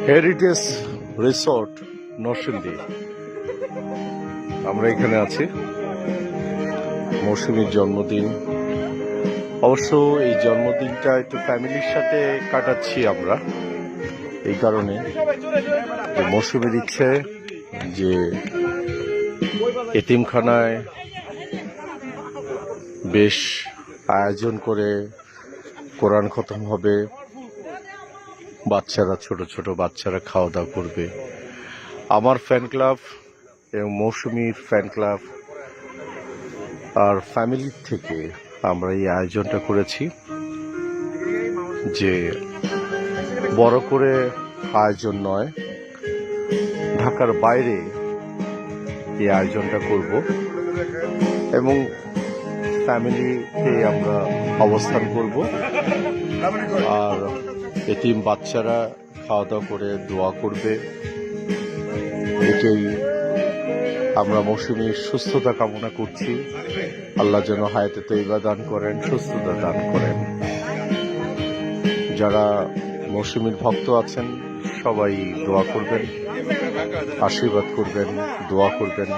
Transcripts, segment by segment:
Heritage resort Narsingdi. আমরা এখানে আছি, মৌসুমীর জন্মদিন। অবশ্য এই জন্মদিনটা একটু ফ্যামিলির সাথে কাটাচ্ছি আমরা, এই কারণে যে মৌসুমীর ইচ্ছে যে এতিমখানায় বেশ আয়োজন করে কোরআন খতম হবে, বাচ্চারা ছোট ছোট বাচ্চারা খাওয়া দাওয়া করবে। আমার ফ্যান ক্লাব এবং মৌসুমীর ফ্যান ক্লাব আর ফ্যামিলির থেকে আমরা এই আয়োজনটা করেছি, যে বড় করে আয়োজন নয়, ঢাকার বাইরে এই আয়োজনটা করব এবং ফ্যামিলিতে আমরা অবস্থান করব। আর এতিম বাচ্চারা খাওয়া দাওয়া করে দোয়া করবে। এটাই আমরা মৌসুমীর সুস্থতা কামনা করছি। আল্লাহ যেন হায়াতে তৈবা দান করেন, সুস্থতা দান করেন। যারা মৌসুমীর ভক্ত আছেন সবাই দোয়া করবেন, আশীর্বাদ করবেন, দোয়া করবেন,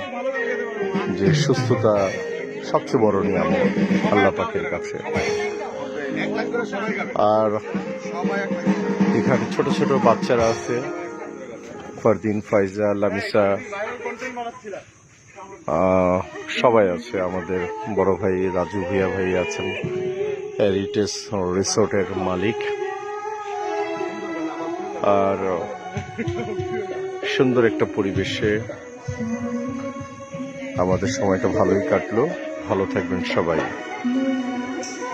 যে সুস্থতা সবচেয়ে বড় নিয়ামত আল্লাহ পাকের কাছে। আর এখানে ছোট ছোট বাচ্চারা আছে, ফারদিন, ফাইজা, লামিসা, সবাই আছে। আমাদের বড় ভাই রাজু ভুইয়া ভাই আছেন, হেরিটেজ রিসোর্টের মালিক। আর সুন্দর একটা পরিবেশে আমাদের সময়টা ভালোই কাটলো। ভালো থাকবেন সবাই।